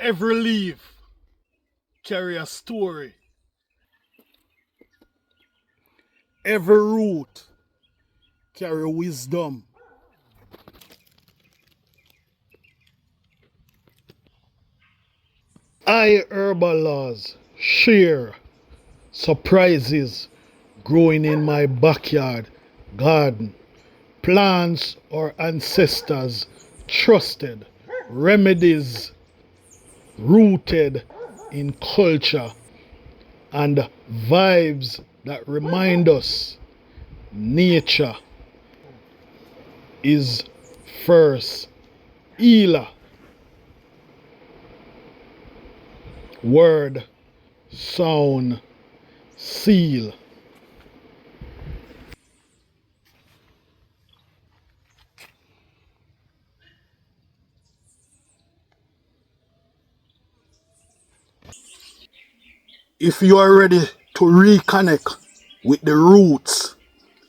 Every leaf carry a story. Every root carry wisdom. I Herbalawes share surprises growing in my backyard garden. Plants our ancestors trusted, remedies rooted in culture, and vibes that remind us nature is first healer. Word, sound, seal. If you are ready to reconnect with the roots,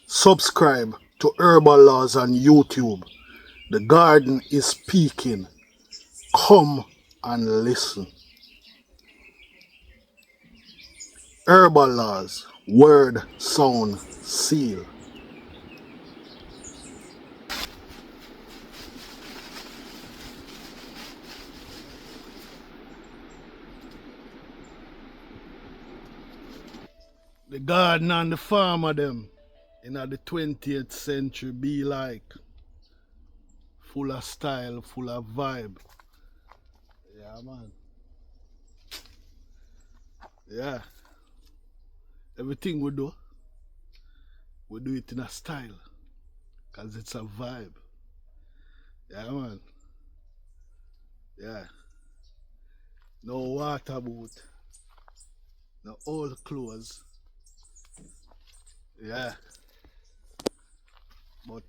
subscribe to Herbalawes on YouTube. The garden is speaking. Come and listen. Herbalawes, word, sound, seal. The garden and the farmer them in the 20th century be like full of style, full of vibe. Yeah, man. Yeah. Everything we do it in a style. Cause it's a vibe. Yeah, man. Yeah. No water boot. No old clothes. Yeah. But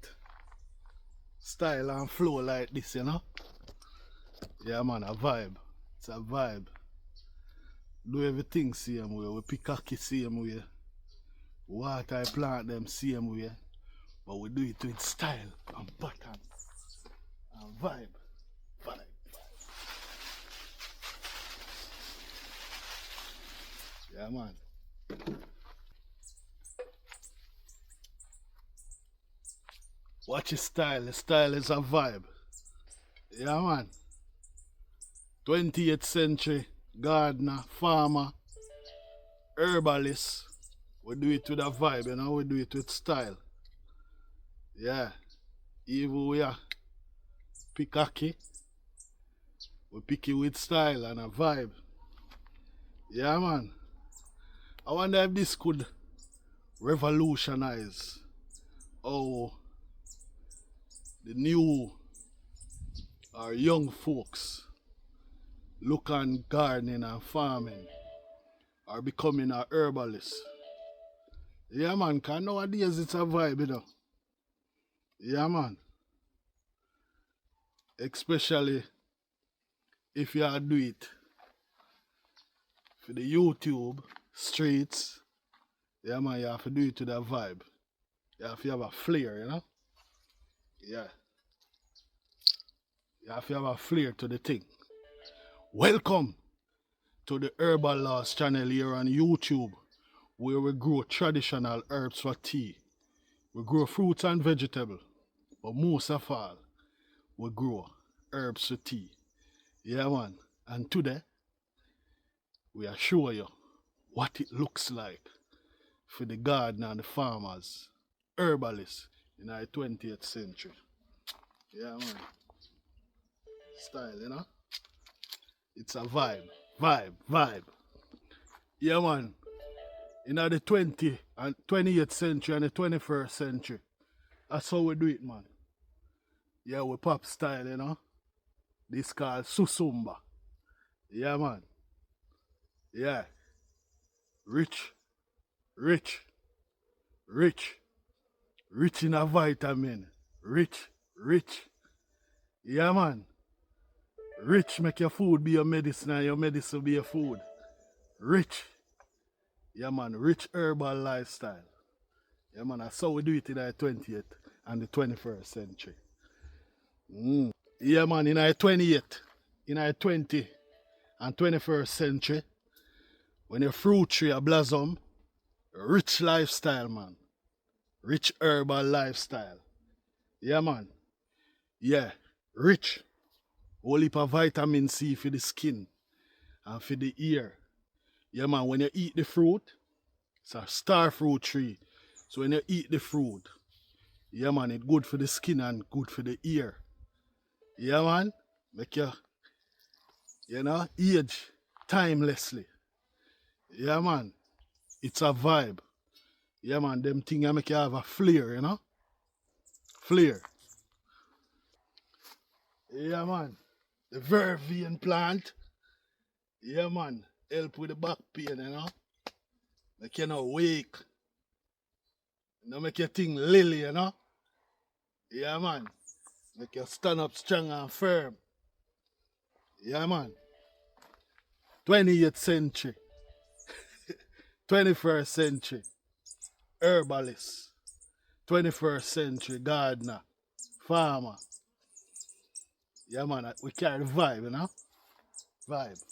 style and flow like this, you know? Yeah, man, a vibe. It's a vibe. Do everything same way. We pick a same way. Water I plant them same way. But we do it with style and pattern and vibe. Vibe. Yeah, man. Watch his style. The style is a vibe. Yeah, man. 20th century gardener, farmer, herbalist. We do it with a vibe, you know, we do it with style. Yeah. Even we are pickaki, we pick it with style and a vibe. Yeah, man. I wonder if this could revolutionize how the new or young folks look on gardening and farming or becoming a herbalist. Yeah, man, because nowadays it's a vibe, you know. Yeah, man. Especially if you do it for the YouTube streets. Yeah, man, you have to do it to that vibe. You have to have a flair, you know? Yeah. You have to have a flair to the thing. Welcome to the Herbalawes channel here on YouTube, where we grow traditional herbs for tea. We grow fruits and vegetables, but most of all, we grow herbs for tea. Yeah, man. And today, we are showing you what it looks like for the garden and the farmers, herbalists in the 20th century. Yeah, man. Style, you know? It's a vibe. Vibe, vibe. Yeah, man. In the 20th and 20th century and the 21st century, that's how we do it, man. Yeah, we pop style, you know? This called Susumba. Yeah, man. Yeah. Rich, rich, rich, rich in a vitamin. Rich, rich. Yeah, man. Rich make your food be your medicine and your medicine be your food. Rich. Yeah, man. Rich herbal lifestyle. Yeah, man. That's how we do it in the 20th and the 21st century. Yeah, man. In the 20th, in the 20, And 21st century, when your fruit tree a blossom, rich lifestyle, man. Rich herbal lifestyle. Yeah, man. Yeah, rich. Whole heap of vitamin C for the skin and for the ear. Yeah, man, when you eat the fruit, it's a star fruit tree. So when you eat the fruit, yeah, man, it's good for the skin and good for the ear. Yeah, man, make you, age timelessly. Yeah, man, it's a vibe. Yeah, man, them things make you have a flair, Flair. Yeah, man. The vervain plant. Yeah, man. Help with the back pain. Make you wake. Make you think lily. Yeah, man. Make you stand up strong and firm. Yeah, man. 20th century. 21st century. Herbalist. 21st century gardener. Farmer. Yeah, man. We carry the vibe, Vibe.